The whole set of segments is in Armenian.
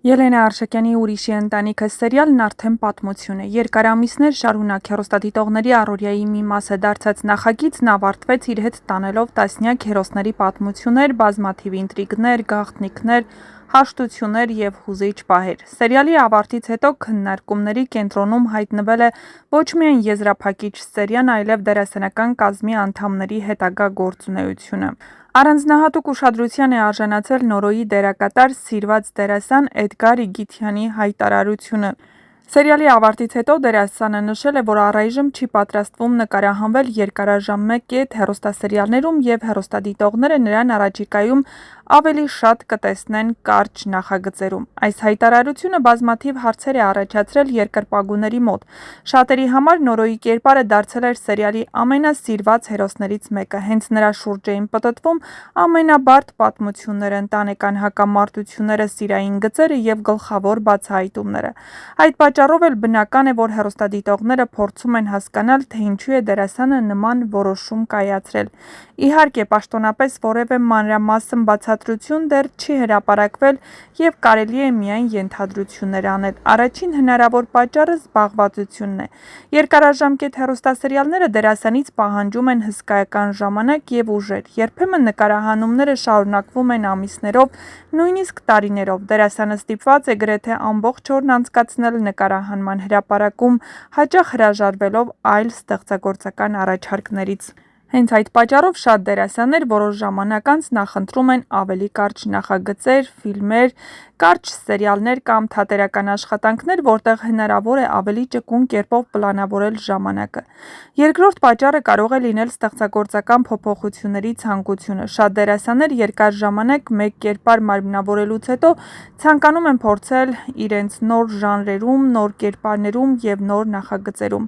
Ելենա Արշակյանի «Ուրիշի ընտանիքը» սերիալն արդեն պատմություն է։ Երկար ամիսներ շարունակ հեռուստադիտողների առօրյայի մի մաս է դարձած նախագիծն ավարտվեց իր հետ տանելով տասնյակ հերոսների պատմություններ, բազմաթիվ ինտրիգներ, գաղտնիքներ, հաշտություններ և հուզիչ պահեր։ Սերիալի ավարտից հետո քննարկումների կենտրոնում հայտնվել է ոչ միայն եզրափակիչ սերիան, այլև դերասանական կազմի անդամների հետագա գործունեությունը։ Առանձնահատուկ ուշադրության է արժանացել Նորոյի դերակատար, սիրված դերասան Էդգար Իգիթյանի հայտարարությունը։ Սերիալի ավարտից հետո դերասանը նշել է, որ առայժմ չի պատրաստվում նկարահանվել երկարաժամ 1 հեռուստասերիալներում և հեռուստադիտողները նրան առաջիկայում ավելի շատ կտեսնեն կարճ նախագծերում։ Այս հայտարարությունը բազմաթիվ հարցեր է առաջացրել երկրպագուների մոտ։ Շատերի համար Նորոյի կերպարը դարձել էր սերիալի ամենասիրված հերոսներից մեկը։ Հենց նրա շուրջ էին պտտվում ամենաբարդ պատմությունները, ընտանեկան հակամարտությունները, սիրային գծերը և գլխավոր բացահայտումները։ Այդ պատճառով էլ բնական է, որ հեռուստադիտողները փորձում են հասկանալ, թե ինչու է դերասանը նման որոշում կայացրել։ Իհարկե, պաշտոնապես որևէ մանրամասն բացատրություն դեռ չի հրապարակվել և կարելի է միայն ենթադրություններ անել։ Առաջին հնարավոր պատճառը զբաղվածությունն է։ Երկարաժամկետ հեռուստասերիալները դերասանից պահանջում են հսկայական ժամանակ և ուժեր։ Երբեմն նկարահանումները շարունակվում են ամիսներով, նույնիսկ տարիներով։ Դերասանը ստիպված է գրեթե ամբողջ օրն անցկացնել նկարահանման հրապարակում, հաճախ հրաժարվելով այլ ստեղծագործական առաջարկներից։ Հենց այդ պատճառով շատ դերասաններ որոշ ժամանակ անց նախընտրում են ավելի կարճ նախագծեր, ֆիլմեր, կարճ սերիալներ կամ թատերական աշխատանքներ, որտեղ հնարավոր է ավելի ճկուն կերպով պլանավորել ժամանակը։ Երկրորդ պատճառը կարող է լինել ստեղծագործական փոփոխությունների ցանկությունը։ Շատ դերասաններ երկար ժամանակ մեկ կերպար մարմնավորելուց հետո ցանկանում են փորձել իրենց նոր ժանրերում, նոր կերպարներում և նոր նախագծերում։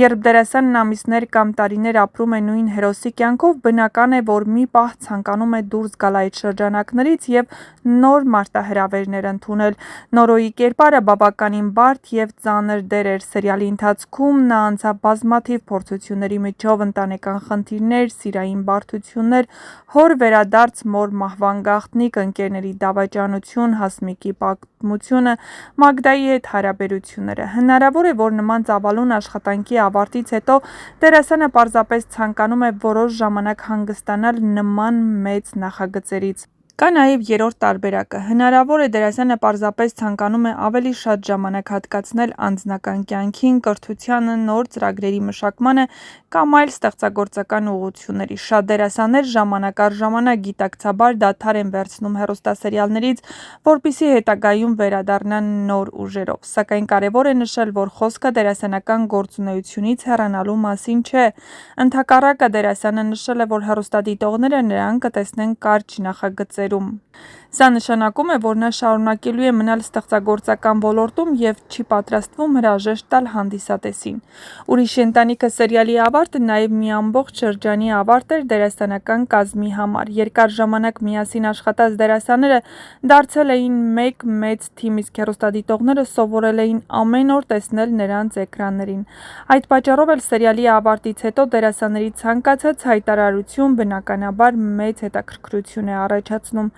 Երբ դերասանն ամիսներ կամ տարիներ ապրում է նույն հերոսի կյանքով, բնական է, որ մի պահ ցանկանում է դուրս գալ այդ շրջանակներից և նոր մարտահրավերներ ընդունել։ Նորոյի կերպարը բավականին բարդ և ծանր դեր էր։ Սերիալի ընթացքում նա անցավ բազմաթիվ փորձությունների միջով՝ ընտանեկան խնդիրներ, սիրային բարդություններ, հոր վերադարձ, մոր մահվան գաղտնիք, ընկերների դավաճանություն, Հասմիկի պատմությունը, Մագդայի հետ հարաբերությունները։ Հնարավոր է, որ նման ծավալուն աշխատանքի ավարտից հետո դերասանը պարզապես ցանկանում է որոշ ժամանակ հանգստանալ նման մեծ նախագծերից։ Կա նաև երրորդ տարբերակը։ Հնարավոր է դերասանը պարզապես ցանկանում է ավելի շատ ժամանակ հատկացնել անձնական կյանքին, կրթությանը, նոր ծրագրերի մշակմանը կամ այլ ստեղծագործական ուղղությունների։ Շատ դերասաններ ժամանակ առ ժամանակ գիտակցաբար դադար են վերցնում հեռուստասերիալներից, որպեսզի հետագայում վերադառնան նոր ուժերով։ Սակայն կարևոր է նշել, որ խոսքը դերասանական գործունեությունից հեռանալու մասին չէ։ Ընդհակառակը, դերասանը նշել է, որ հեռուստադիտողները նրան կտեսնեն կարճ նախագծերում։ Սա նշանակում է, որ նա շարունակելու է մնալ ստեղծագործական ոլորտում և չի պատրաստվում հրաժեշտ տալ հանդիսատեսին։ «Ուրիշի ընտանիքը» սերիալի ավարտը նաև մի ամբողջ շրջանի ավարտ էր դերասանական կազմի համար։ Երկար ժամանակ միասին աշխատած դերասանները դարձել էին մեկ մեծ թիմ, իսկ հեռուստադիտողները սովորել էին ամեն օր տեսնել նրանց էկրաններին։ Այդ պատճառով էլ սերիալի ավարտից հետո դերասանների ցանկացած հայտարարություն բնականաբար մեծ հետաքրքրություն է առաջացնում։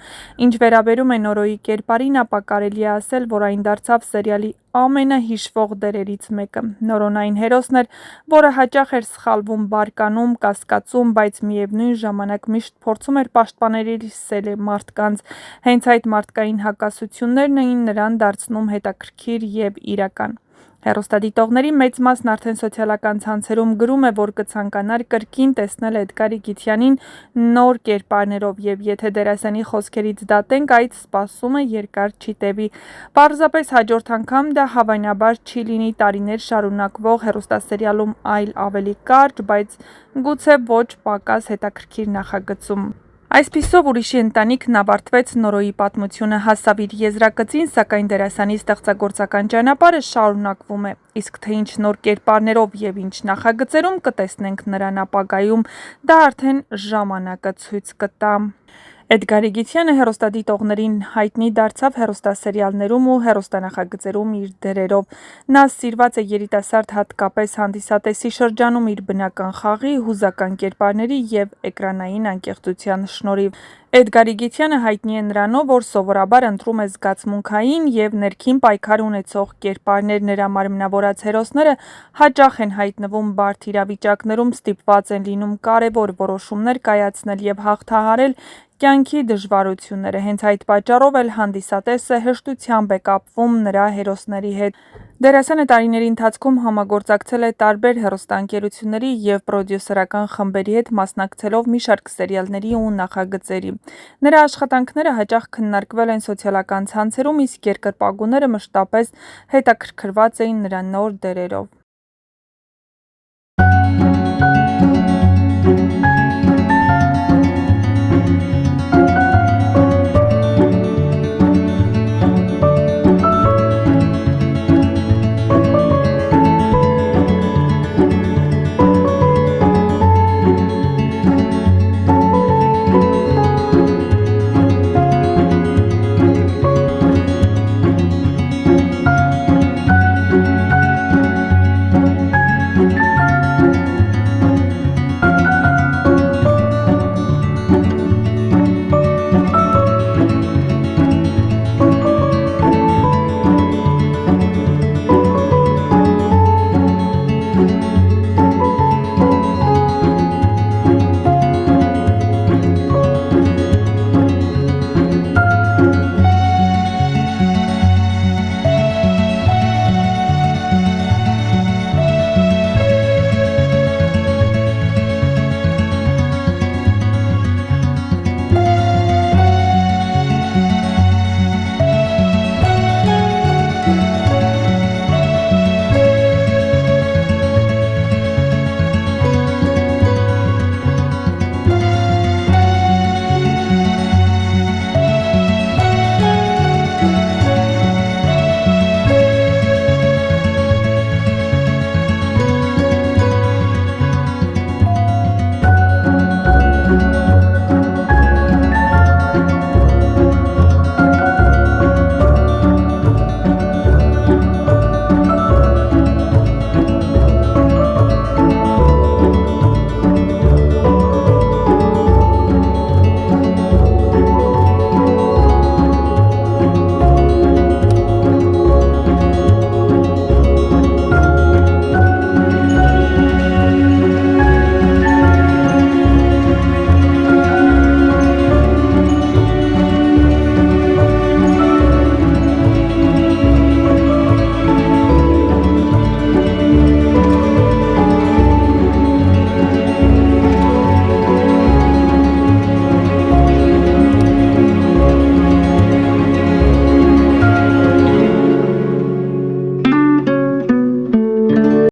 Ինչ վերաբերում է Նորոյի կերպարին, ապա կարելի է ասել, որ այն դարձավ սերիալի ամենահիշվող դերերից մեկը։ Նորոն այն հերոսն էր, որը հաճախ էր սխալվում, բարկանում, կասկածում, բայց միևնույն ժամանակ միշտ փորձում էր պաշտպանել իր սիրելի մարդկանց։ Հենց այդ մարդկային հակասություններն էին նրան դարձնում հետաքրքիր և իրական։ Հեռուստադիտողների մեծ մասն արդեն սոցիալական ցանցերում գրում է, որ կցանկանար կրկին տեսնել Էդգար Իգիթյանին նոր կերպարներով, և եթե դերասանի խոսքերից դատենք, այդ սպասումը երկար չի տևի։ Պարզապես հաջորդ անգամ դա հավանաբար չի լինի տարիներ շարունակվող հեռուստասերիալում, այլ ավելի կարճ, բայց գուցե ոչ պակաս հետաքրքիր նախագծում։ Այսպիսով, «Ուրիշի ընտանիքն» ավարտվեց, Նորոյի պատմությունը հասավ իր եզրագծին, սակայն դերասանի ստեղծագործական ճանապարհը շարունակվում է։ Իսկ թե ինչ նոր կերպարներով և ինչ նախագծերում կտեսնենք նրան ապագայում, դա արդեն ժամանակը ցույց կտա։ Էդգար Իգիթյանը հեռուստադիտողներին հայտնի դարձավ հեռուստասերիալներում ու հեռուստանախագծերում իր դերերով։ Նա սիրված է երիտասարդ, հատկապես հանդիսատեսի շրջանում իր բնական խաղի, հուզական կերպարների և էկրանային անկեղծության շնորհիվ։ Էդգար Իգիթյանը հայտնի է նրանով, որ սովորաբար ընտրում է զգացմունքային և ներքին պայքար ունեցող կերպարներ, նրա մարմնավորած հերոսները հաճախ են հայտնվում բարդ իրավիճակներում, ստիպված են լինում կարևոր որոշումներ կայացնել և հաղթահարել կյանքի դժվարությունները, հենց այդ պատճառով էլ հանդիսատեսը հեշտությամբ է կապվում նրա հերոսների հետ։ Դերասանը տարիների ընթացքում համագործակցել է տարբեր հեռուստաընկերությունների և պրոդյուսերական խմբերի հետ, մասնակցելով մի շարք սերիալների ու նախագծերի։ Նրա աշխատանքները հաճախ քննարկվել են սոցիալական ցանցերում, իսկ երկրպագուները մշտապես հետաքրքրված էին նրա նոր դերերով։